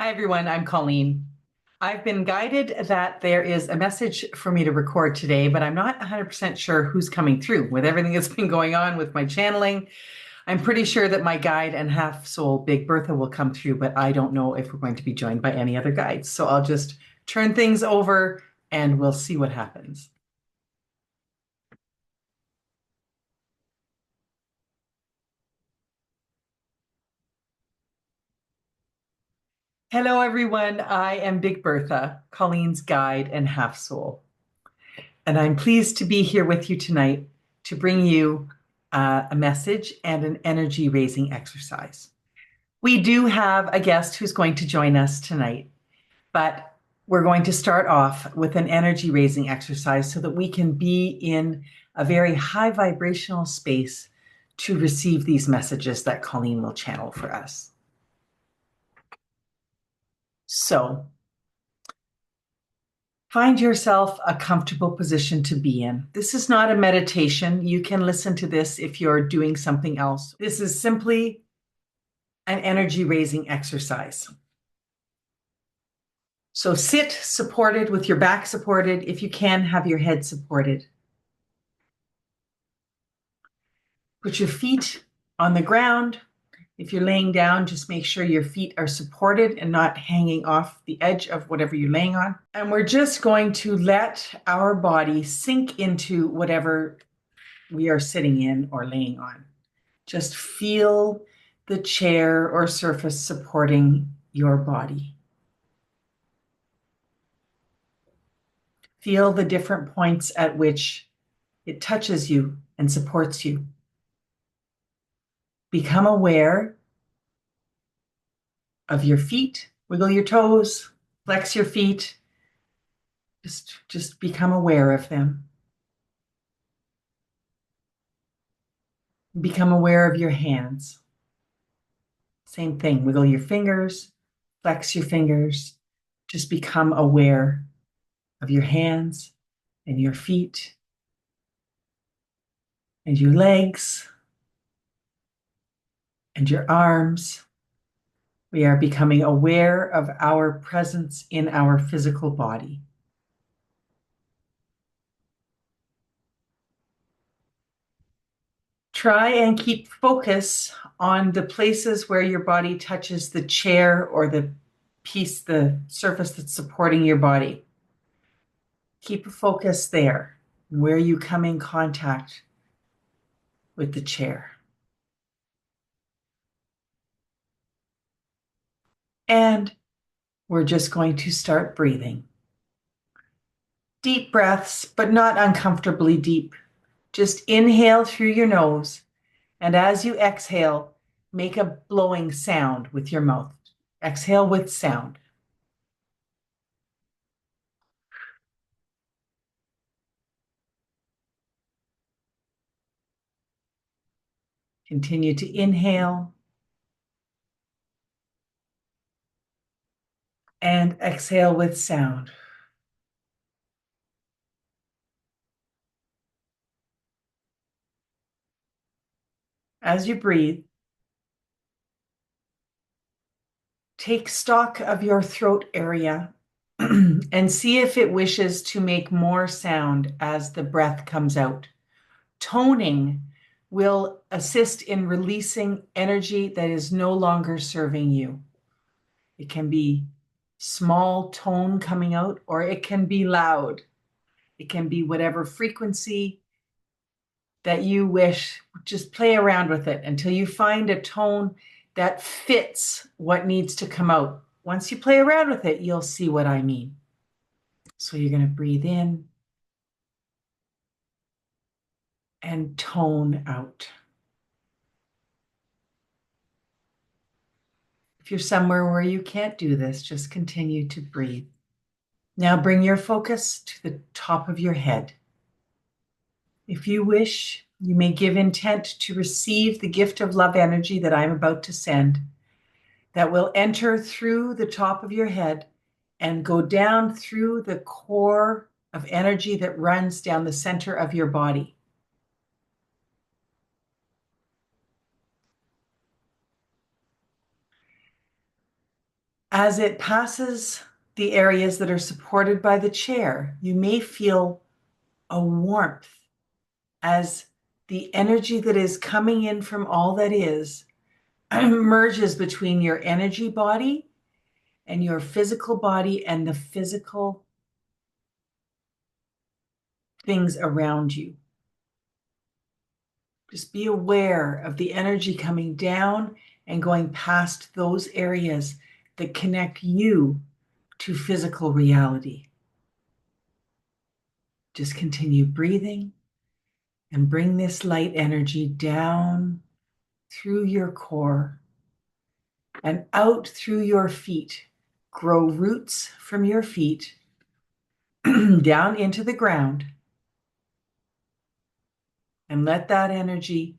Hi, everyone. I'm Colleen. I've been guided that there is a message for me to record today, but I'm not 100% sure who's coming through. With everything that's been going on with my channeling, I'm pretty sure that my guide and half soul, Big Bertha, will come through, but I don't know if we're going to be joined by any other guides. So I'll just turn things over and we'll see what happens. Hello, everyone. I am Big Bertha, Colleen's guide and half soul. And I'm pleased to be here with you tonight to bring you a message and an energy raising exercise. We do have a guest who's going to join us tonight, but we're going to start off with an energy raising exercise so that we can be in a very high vibrational space to receive these messages that Colleen will channel for us. So, find yourself a comfortable position to be in. This is not a meditation. You can listen to this if you're doing something else. This is simply an energy raising exercise. So sit supported with your back supported. If you can, have your head supported. Put your feet on the ground. If you're laying down, just make sure your feet are supported and not hanging off the edge of whatever you're laying on. And we're just going to let our body sink into whatever we are sitting in or laying on. Just feel the chair or surface supporting your body. Feel the different points at which it touches you and supports you. Become aware of your feet. Wiggle your toes, flex your feet. Just become aware of them. Become aware of your hands. Same thing, wiggle your fingers, flex your fingers. Just become aware of your hands and your feet and your legs and your arms. We are becoming aware of our presence in our physical body. Try and keep focus on the places where your body touches the chair or the surface that's supporting your body. Keep a focus there, where you come in contact with the chair. And we're just going to start breathing. Deep breaths, but not uncomfortably deep. Just inhale through your nose, and as you exhale, make a blowing sound with your mouth. Exhale with sound. Continue to inhale and exhale with sound. As you breathe, take stock of your throat area and see if it wishes to make more sound as the breath comes out. Toning will assist in releasing energy that is no longer serving you. It can be small tone coming out, or it can be loud. It can be whatever frequency that you wish. Just play around with it until you find a tone that fits what needs to come out. Once you play around with it, you'll see what I mean. So you're going to breathe in and tone out. If you're somewhere where you can't do this, just continue to breathe. Now bring your focus to the top of your head. If you wish, you may give intent to receive the gift of love energy that I'm about to send, that will enter through the top of your head and go down through the core of energy that runs down the center of your body. As it passes the areas that are supported by the chair, you may feel a warmth as the energy that is coming in from all that is merges between your energy body and your physical body and the physical things around you. Just be aware of the energy coming down and going past those areas that connect you to physical reality. Just continue breathing and bring this light energy down through your core and out through your feet. Grow roots from your feet down into the ground and let that energy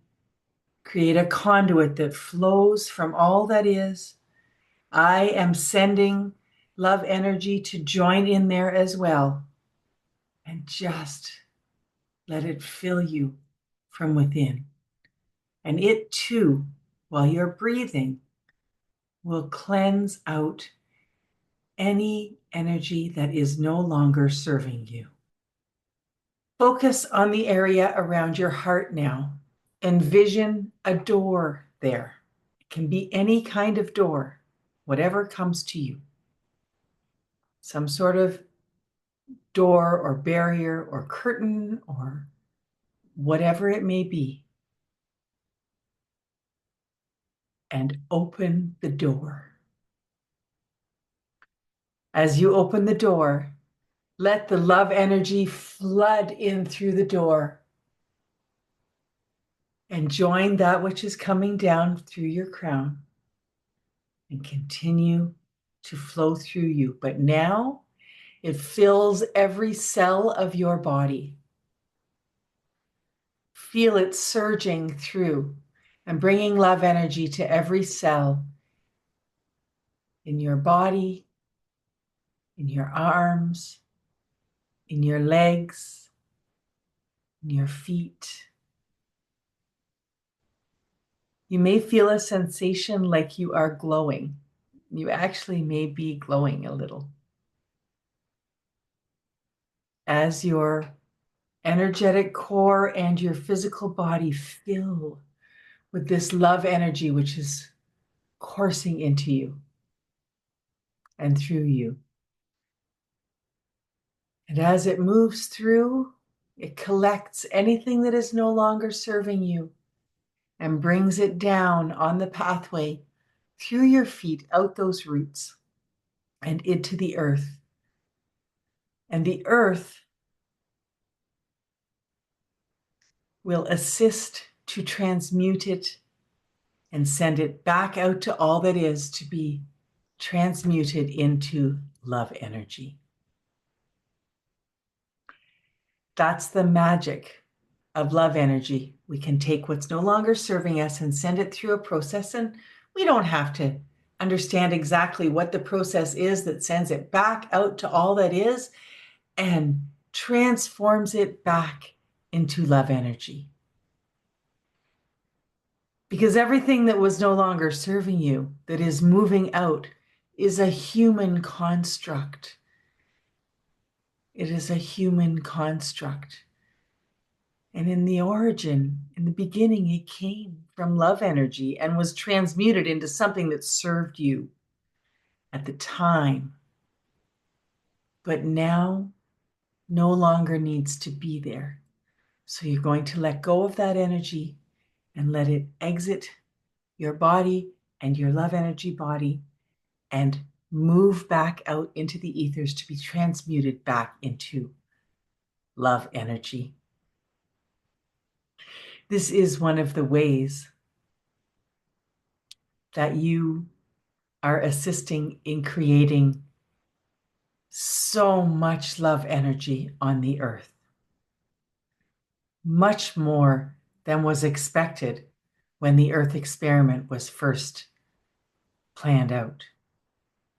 create a conduit that flows from all that is. I am sending love energy to join in there as well. And just let it fill you from within. And it too, while you're breathing, will cleanse out any energy that is no longer serving you. Focus on the area around your heart now. Envision a door there. It can be any kind of door, whatever comes to you. Some sort of door or barrier or curtain or whatever it may be. And open the door. As you open the door, let the love energy flood in through the door and join that which is coming down through your crown and continue to flow through you. But now it fills every cell of your body. Feel it surging through and bringing love energy to every cell in your body, in your arms, in your legs, in your feet. You may feel a sensation like you are glowing. You actually may be glowing a little. As your energetic core and your physical body fill with this love energy, which is coursing into you and through you. And as it moves through, it collects anything that is no longer serving you and brings it down on the pathway through your feet, out those roots and into the earth. And the earth will assist to transmute it and send it back out to all that is to be transmuted into love energy. That's the magic of love energy. We can take what's no longer serving us and send it through a process, and we don't have to understand exactly what the process is that sends it back out to all that is and transforms it back into love energy. Because everything that was no longer serving you, that is moving out, is a human construct. It is a human construct. And in the origin, in the beginning, it came from love energy and was transmuted into something that served you at the time. But now no longer needs to be there. So you're going to let go of that energy and let it exit your body and your love energy body and move back out into the ethers to be transmuted back into love energy. This is one of the ways that you are assisting in creating so much love energy on the earth. Much more than was expected when the Earth experiment was first planned out.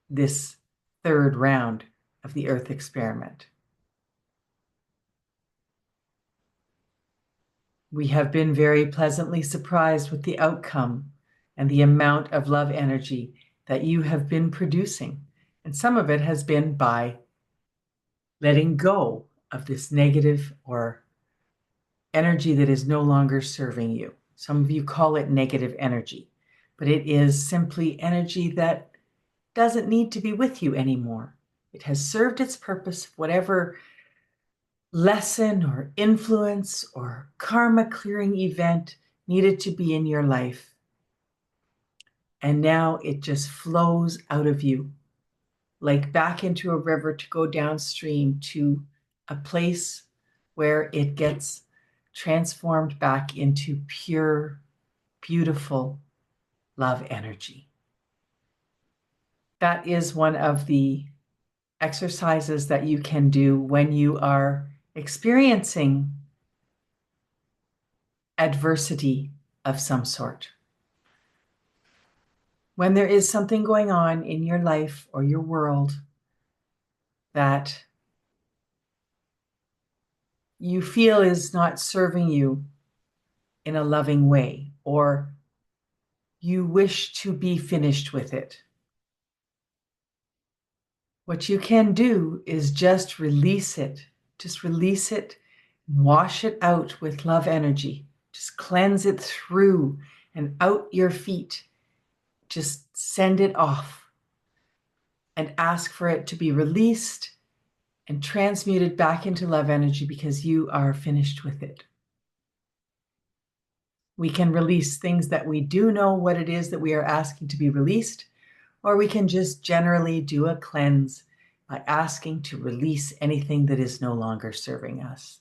This third round of the Earth experiment. We have been very pleasantly surprised with the outcome and the amount of love energy that you have been producing. And some of it has been by letting go of this negative or energy that is no longer serving you. Some of you call it negative energy, but it is simply energy that doesn't need to be with you anymore. It has served its purpose, whatever lesson or influence or karma clearing event needed to be in your life. And now it just flows out of you, like back into a river to go downstream to a place where it gets transformed back into pure, beautiful love energy. That is one of the exercises that you can do when you are experiencing adversity of some sort. When there is something going on in your life or your world that you feel is not serving you in a loving way, or you wish to be finished with it, what you can do is just release it. Just release it, wash it out with love energy. Just cleanse it through and out your feet. Just send it off and ask for it to be released and transmuted back into love energy because you are finished with it. We can release things that we do know what it is that we are asking to be released, or we can just generally do a cleanse by asking to release anything that is no longer serving us.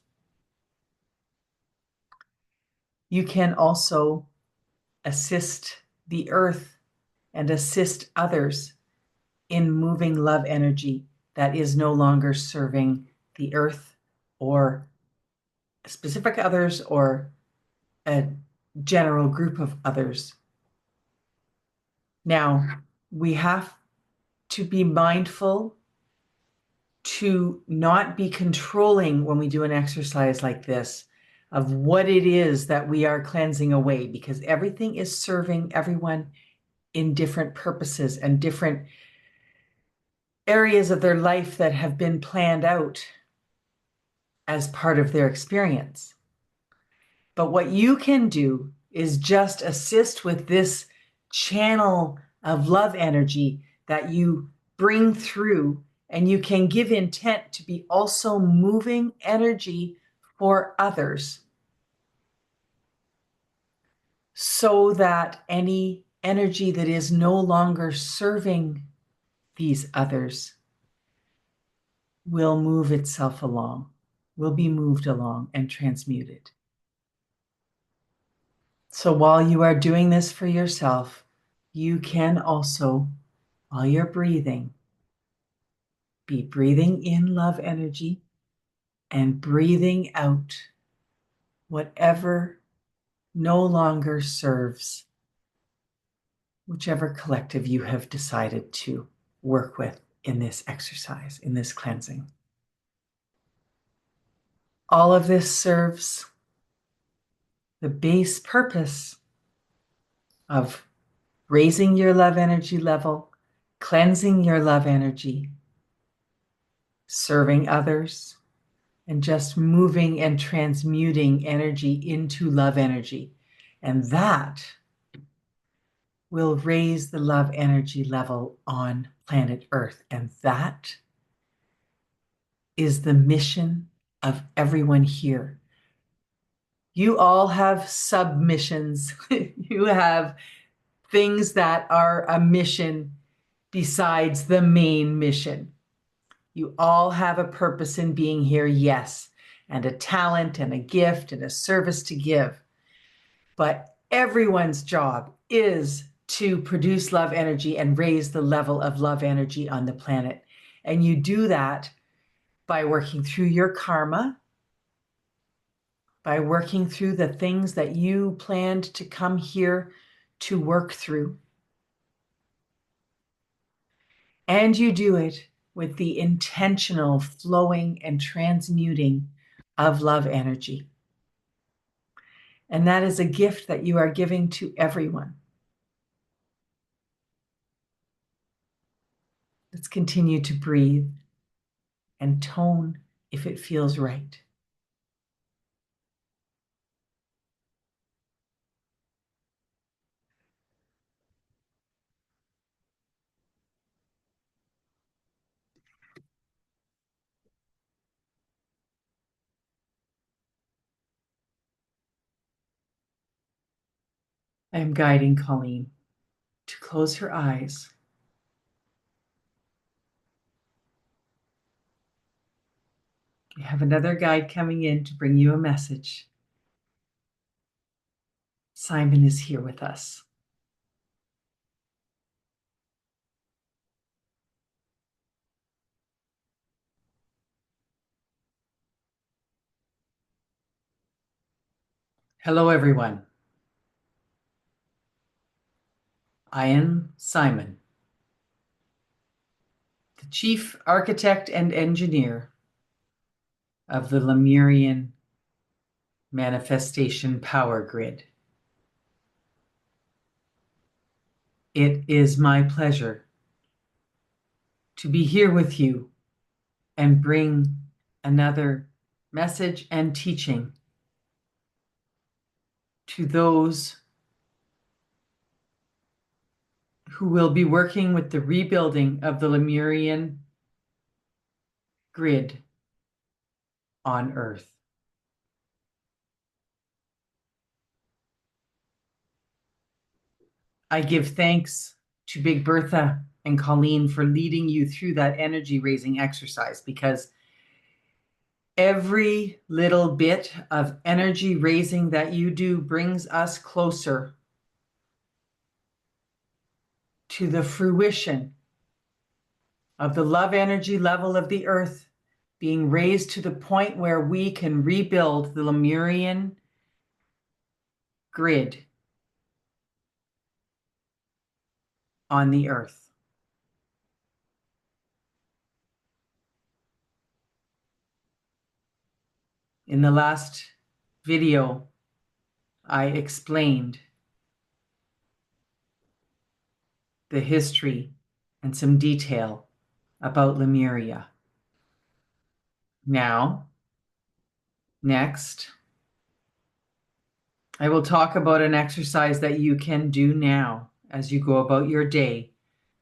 You can also assist the earth and assist others in moving love energy that is no longer serving the earth or specific others or a general group of others. Now, we have to be mindful to not be controlling when we do an exercise like this of what it is that we are cleansing away, because everything is serving everyone in different purposes and different areas of their life that have been planned out as part of their experience. But what you can do is just assist with this channel of love energy that you bring through, and you can give intent to be also moving energy for others so that any energy that is no longer serving these others will move itself along, will be moved along and transmuted. So while you are doing this for yourself, you can also, while you're breathing, be breathing in love energy and breathing out whatever no longer serves whichever collective you have decided to work with in this exercise, in this cleansing. All of this serves the base purpose of raising your love energy level, cleansing your love energy, serving others, and just moving and transmuting energy into love energy. And that will raise the love energy level on planet Earth. And that is the mission of everyone here. You all have submissions. You have things that are a mission besides the main mission. You all have a purpose in being here, yes, and a talent and a gift and a service to give. But everyone's job is to produce love energy and raise the level of love energy on the planet. And you do that by working through your karma, by working through the things that you planned to come here to work through. And you do it with the intentional flowing and transmuting of love energy. And that is a gift that you are giving to everyone. Let's continue to breathe and tone if it feels right. I am guiding Colleen to close her eyes. We have another guide coming in to bring you a message. Simon is here with us. Hello, everyone. I am Simon, the chief architect and engineer of the Lemurian Manifestation Power Grid. It is my pleasure to be here with you and bring another message and teaching to those who will be working with the rebuilding of the Lemurian grid on Earth. I give thanks to Big Birtha and Colleen for leading you through that energy raising exercise, because every little bit of energy raising that you do brings us closer to the fruition of the love energy level of the Earth being raised to the point where we can rebuild the Lemurian grid on the Earth. In the last video, I explained the history and some detail about Lemuria. Now, next, I will talk about an exercise that you can do now as you go about your day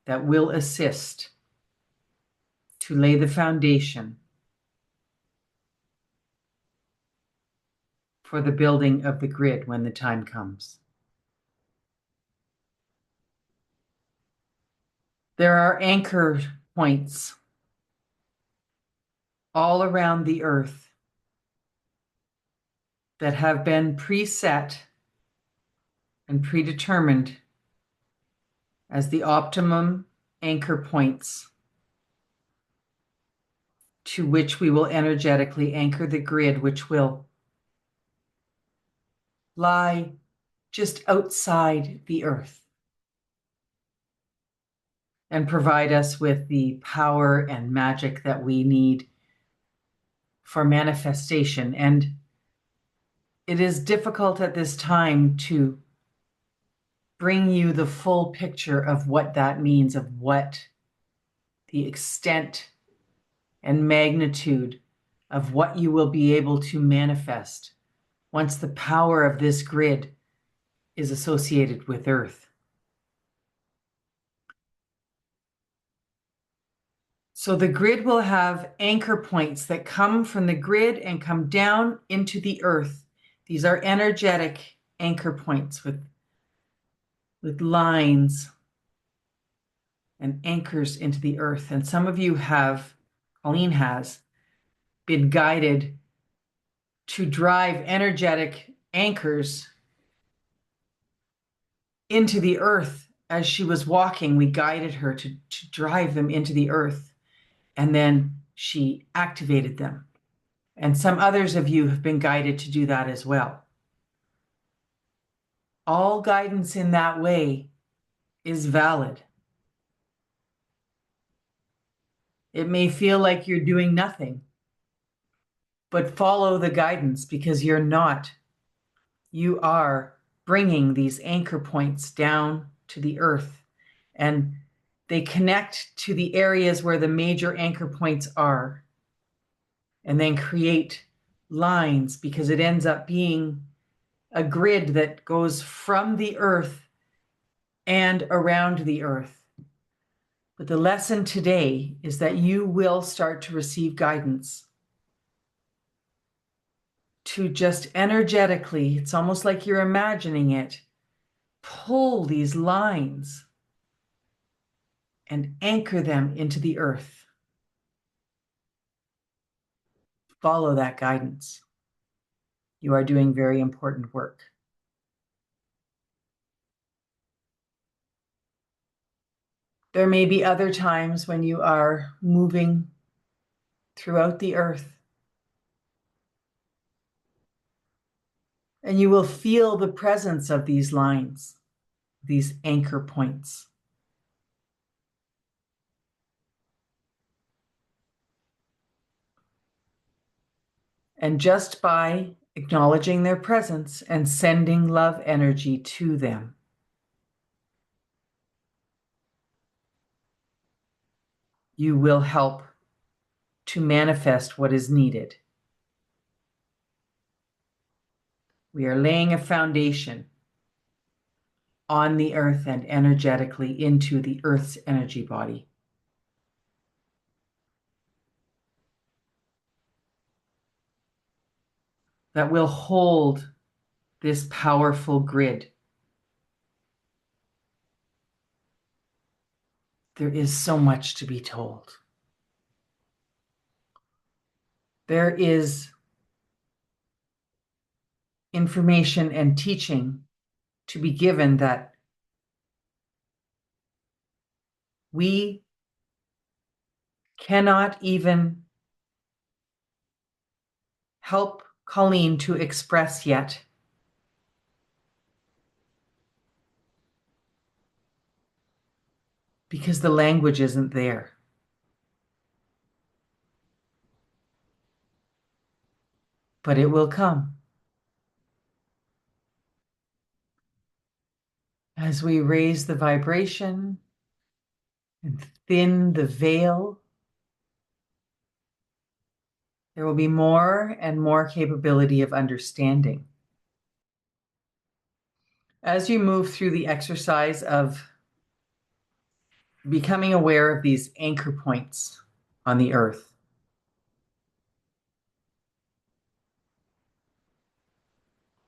that will assist to lay the foundation for the building of the grid when the time comes. There are anchor points all around the Earth that have been preset and predetermined as the optimum anchor points to which we will energetically anchor the grid, which will lie just outside the Earth and provide us with the power and magic that we need for manifestation. And it is difficult at this time to bring you the full picture of what that means, of what the extent and magnitude of what you will be able to manifest once the power of this grid is associated with Earth. So the grid will have anchor points that come from the grid and come down into the Earth. These are energetic anchor points with lines and anchors into the Earth. And some of you have, Colleen has, been guided to drive energetic anchors into the Earth. As she was walking, we guided her to drive them into the Earth, and then she activated them. And some others of you have been guided to do that as well. All guidance in that way is valid. It may feel like you're doing nothing, but follow the guidance, because you're not. You are bringing these anchor points down to the Earth. And They connect to the areas where the major anchor points are, and then create lines, because it ends up being a grid that goes from the earth and around the earth. But the lesson today is that you will start to receive guidance to just energetically, it's almost like you're imagining it, pull these lines and anchor them into the earth. Follow that guidance. You are doing very important work. There may be other times when you are moving throughout the earth, and you will feel the presence of these lines, these anchor points. And just by acknowledging their presence and sending love energy to them, you will help to manifest what is needed. We are laying a foundation on the earth and energetically into the earth's energy body. That will hold this powerful grid. There is so much to be told. There is information and teaching to be given that we cannot even help Colleen to express yet. Because the language isn't there. But it will come. As we raise the vibration and thin the veil, there will be more and more capability of understanding. As you move through the exercise of becoming aware of these anchor points on the earth,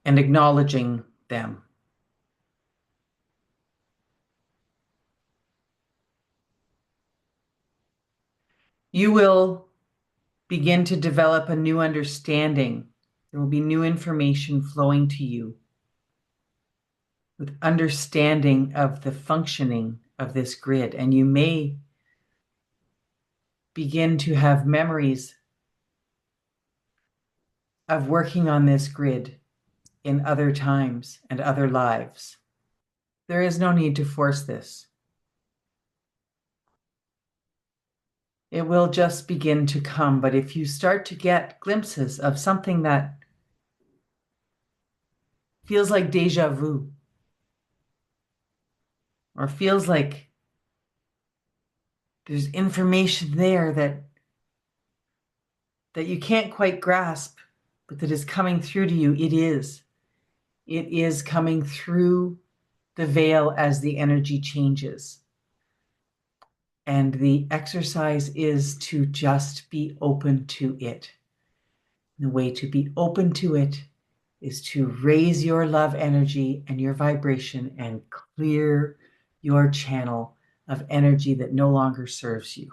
and acknowledging them, you will begin to develop a new understanding. There will be new information flowing to you with understanding of the functioning of this grid. And you may begin to have memories of working on this grid in other times and other lives. There is no need to force this. It will just begin to come. But if you start to get glimpses of something that feels like deja vu, or feels like there's information there that you can't quite grasp, but that is coming through to you, it is. It is coming through the veil as the energy changes. And the exercise is to just be open to it. The way to be open to it is to raise your love energy and your vibration and clear your channel of energy that no longer serves you.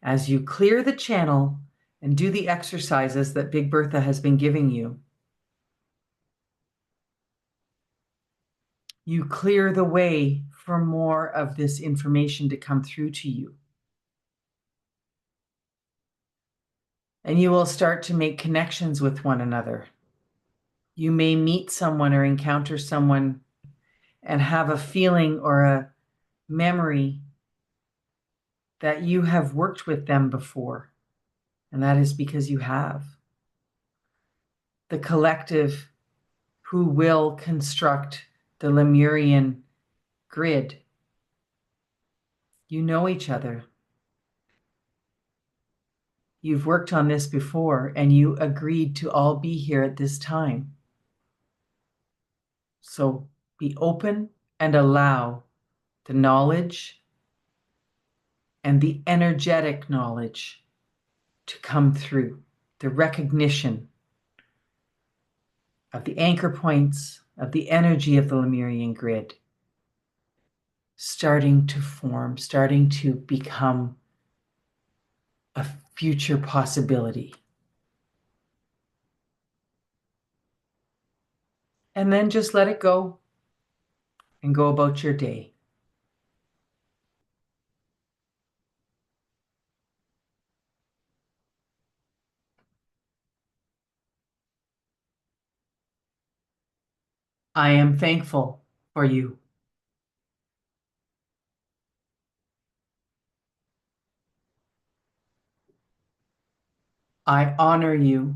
As you clear the channel and do the exercises that Big Birtha has been giving you, you clear the way for more of this information to come through to you. And you will start to make connections with one another. You may meet someone or encounter someone and have a feeling or a memory that you have worked with them before. And that is because you have. The collective who will construct the Lemurian grid You know each other. You've worked on this before, and you agreed to all be here at this time. So be open and allow the knowledge and the energetic knowledge to come through, the recognition of the anchor points of the energy of the Lemurian grid starting to form, starting to become a future possibility. And then just let it go and go about your day. I am thankful for you. I honor you.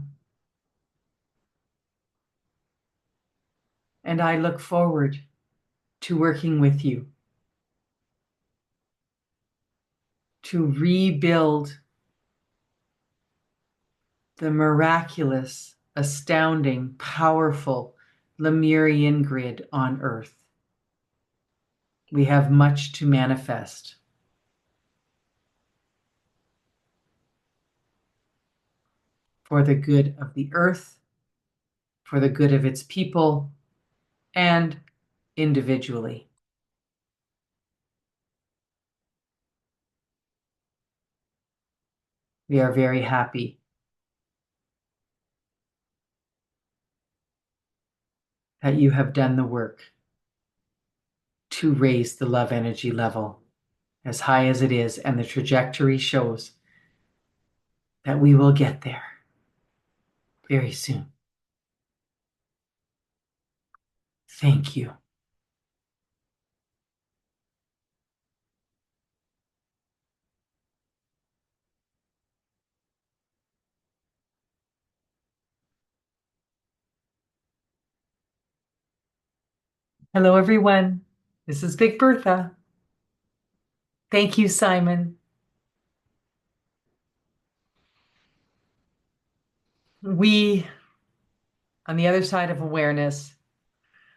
And I look forward to working with you to rebuild the miraculous, astounding, powerful Lemurian grid on Earth. We have much to manifest. For the good of the Earth, for the good of its people, and individually. We are very happy that you have done the work to raise the love energy level as high as it is, and the trajectory shows that we will get there very soon. Thank you. Hello, everyone. This is Big Birtha. Thank you, Simon. We, on the other side of awareness,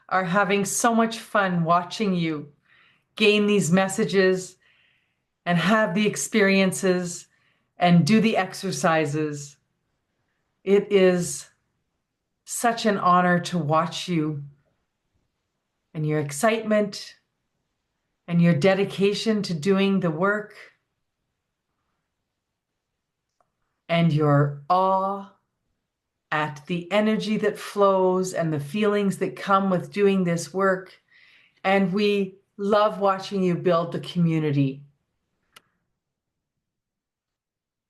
are having so much fun watching you gain these messages and have the experiences and do the exercises. It is such an honor to watch you and your excitement and your dedication to doing the work and your awe at the energy that flows and the feelings that come with doing this work. And we love watching you build the community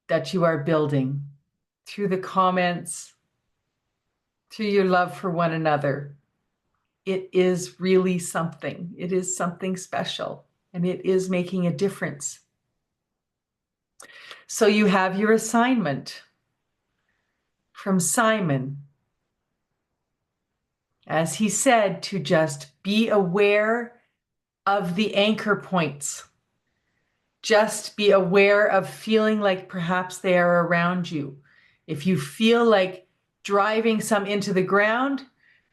that you are building through the comments, through your love for one another. It is really something. It is something special, and it is making a difference. So you have your assignment from Simon, as he said, to just be aware of the anchor points. Just be aware of feeling like perhaps they are around you. If you feel like driving some into the ground,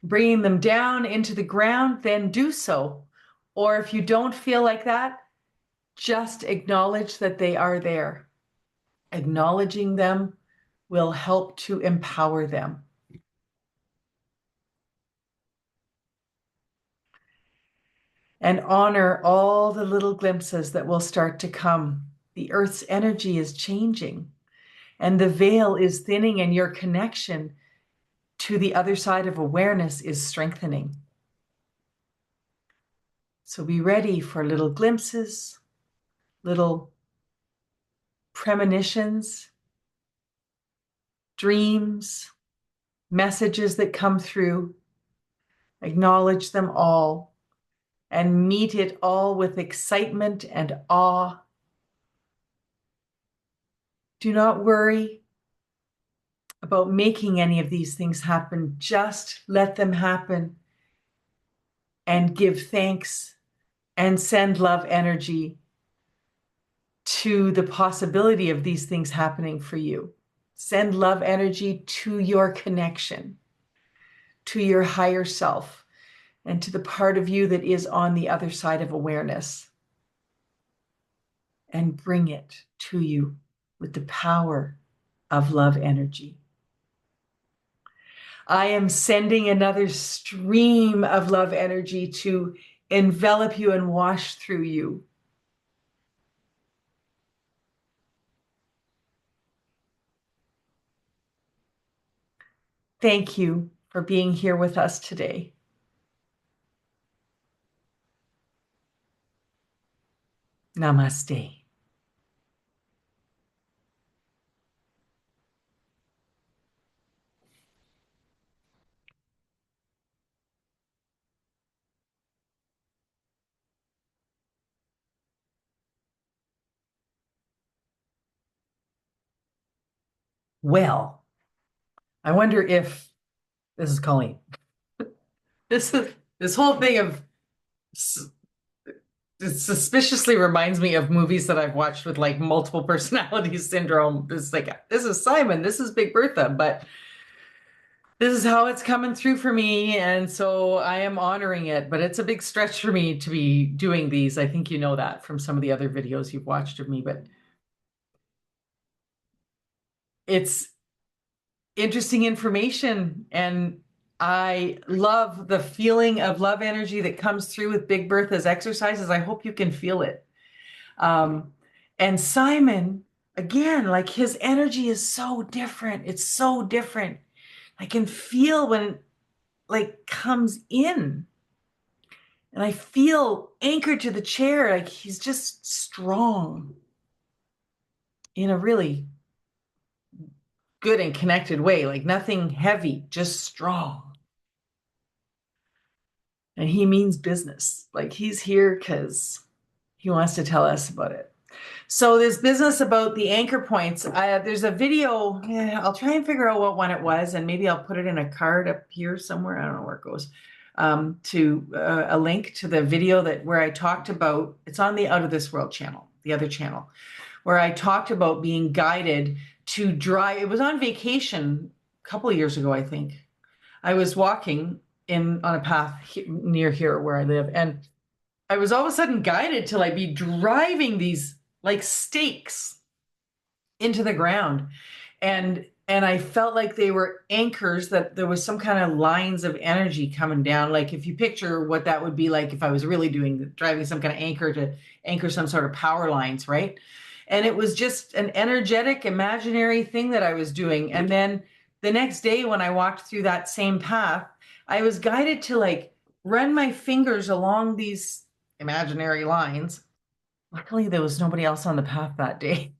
bringing them down into the ground, then do so. Or if you don't feel like that, just acknowledge that they are there. Acknowledging them will help to empower them. And honor all the little glimpses that will start to come. The Earth's energy is changing, and the veil is thinning, and your connection to the other side of awareness is strengthening. So be ready for little glimpses, little premonitions, dreams, messages that come through. Acknowledge them all and meet it all with excitement and awe. Do not worry about making any of these things happen. Just let them happen and give thanks and send love energy to the possibility of these things happening for you. Send love energy to your connection, to your higher self, and to the part of you that is on the other side of awareness. And bring it to you with the power of love energy. I am sending another stream of love energy to envelop you and wash through you. Thank you for being here with us today. Namaste. Well, I wonder if this is Colleen. This whole thing of it suspiciously reminds me of movies that I've watched with like multiple personality syndrome. It's like, this is Simon, this is Big Bertha, but this is how it's coming through for me. And so I am honoring it, but it's a big stretch for me to be doing these. I think you know that from some of the other videos you've watched of me, but it's interesting information. And I love the feeling of love energy that comes through with Big Bertha's exercises. I hope you can feel it. And Simon, again, like his energy is so different. It's so different. I can feel when it like comes in, and I feel anchored to the chair. Like he's just strong in a really good and connected way, like nothing heavy, just strong. And he means business. Like he's here because he wants to tell us about it. So this business about the anchor points, there's a video. I'll try and figure out what one it was, and maybe I'll put it in a card up here somewhere. I don't know where it goes. To a link to the video where I talked about, it's on the Out of This World channel, the other channel, where I talked about being guided to drive. It was on vacation a couple of years ago, I think. I was walking on a path near here where I live, and I was all of a sudden guided to like be driving these like stakes into the ground. And I felt like they were anchors, that there was some kind of lines of energy coming down. Like if you picture what that would be like if I was really driving some kind of anchor to anchor some sort of power lines, right? And it was just an energetic, imaginary thing that I was doing. And then the next day when I walked through that same path, I was guided to like run my fingers along these imaginary lines. Luckily, there was nobody else on the path that day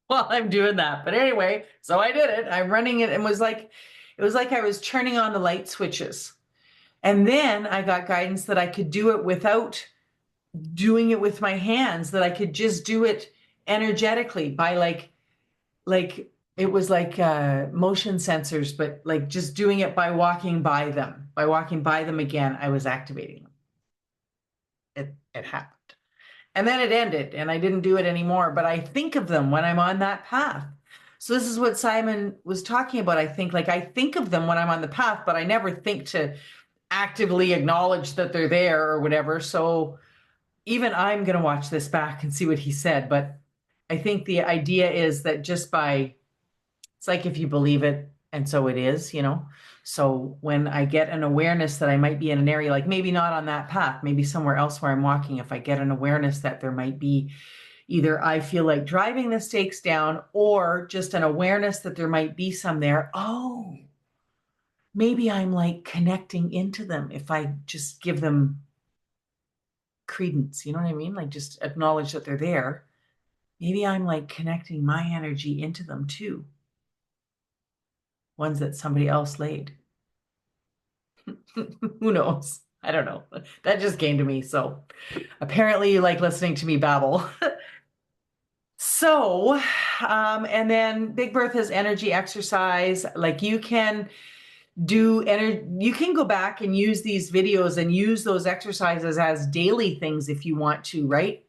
while I'm doing that. But anyway, so I did it. I'm running it, and it was like I was turning on the light switches. And then I got guidance that I could do it without doing it with my hands, that I could just do it energetically by like it was like motion sensors, but like just doing it by walking by them. By walking by them again, I was activating them. It happened. And then it ended, and I didn't do it anymore, but I think of them when I'm on that path. So this is what Simon was talking about. I think of them when I'm on the path, but I never think to actively acknowledge that they're there or whatever. So even I'm going to watch this back and see what he said. But I think the idea is that it's like if you believe it, and so it is, you know. So when I get an awareness that I might be in an area, like maybe not on that path, maybe somewhere else where I'm walking, if I get an awareness that there might be either I feel like driving the stakes down, or just an awareness that there might be some there. Oh, maybe I'm like connecting into them if I just give them credence, you know what I mean? Like just acknowledge that they're there. Maybe I'm like connecting my energy into them too. Ones that somebody else laid. Who knows? I don't know. That just came to me. So apparently you like listening to me babble. So, and then Big Bertha's energy exercise, like you can you can go back and use these videos and use those exercises as daily things if you want to, right?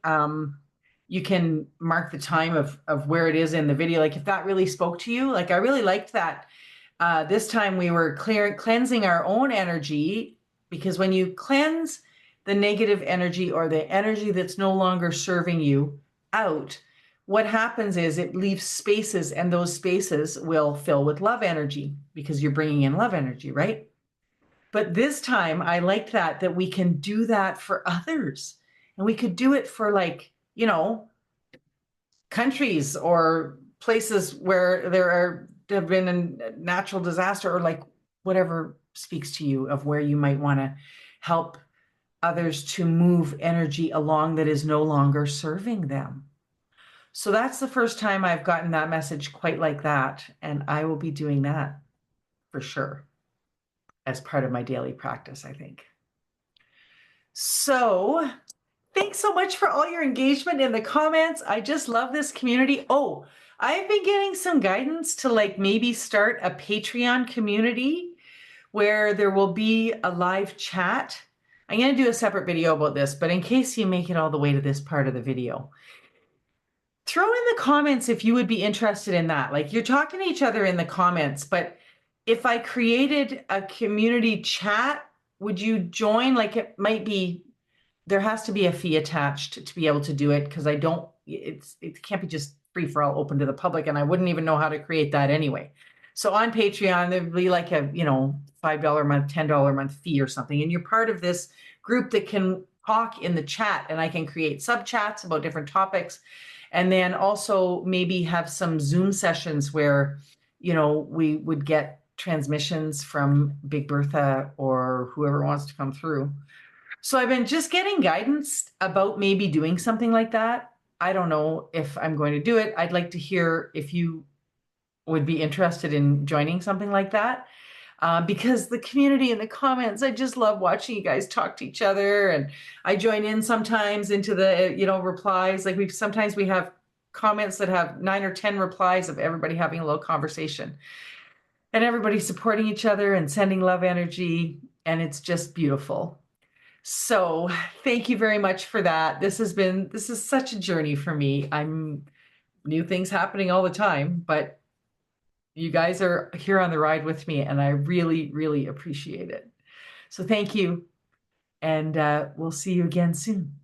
you can mark the time of where it is in the video. Like if that really spoke to you, like I really liked that. This time we were cleansing our own energy, because when you cleanse the negative energy or the energy that's no longer serving you out, what happens is it leaves spaces, and those spaces will fill with love energy because you're bringing in love energy, right? But this time I liked that we can do that for others, and we could do it for, like, countries or places where have been a natural disaster, or like whatever speaks to you of where you might want to help others to move energy along that is no longer serving them. So that's the first time I've gotten that message quite like that. And I will be doing that for sure as part of my daily practice, I think. So thanks so much for all your engagement in the comments. I just love this community. Oh, I've been getting some guidance to like maybe start a Patreon community where there will be a live chat. I'm going to do a separate video about this, but in case you make it all the way to this part of the video, throw in the comments if you would be interested in that. Like, you're talking to each other in the comments, but if I created a community chat, would you join? Like, it might be, there has to be a fee attached to be able to do it, because it can't be just free for all, open to the public, and I wouldn't even know how to create that anyway. So on Patreon, there'd be like a, $5 a month, $10 a month fee or something, and you're part of this group that can talk in the chat, and I can create sub chats about different topics, and then also maybe have some Zoom sessions where, we would get transmissions from Big Birtha or whoever wants to come through. So I've been just getting guidance about maybe doing something like that. I don't know if I'm going to do it. I'd like to hear if you would be interested in joining something like that. Because the community in the comments, I just love watching you guys talk to each other, and I join in sometimes into the replies. Like sometimes we have comments that have 9 or 10 replies of everybody having a little conversation, and everybody supporting each other and sending love energy, and it's just beautiful. So thank you very much for that. This is such a journey for me. I'm new things happening all the time, but you guys are here on the ride with me, and I really, really appreciate it. So thank you, and we'll see you again soon.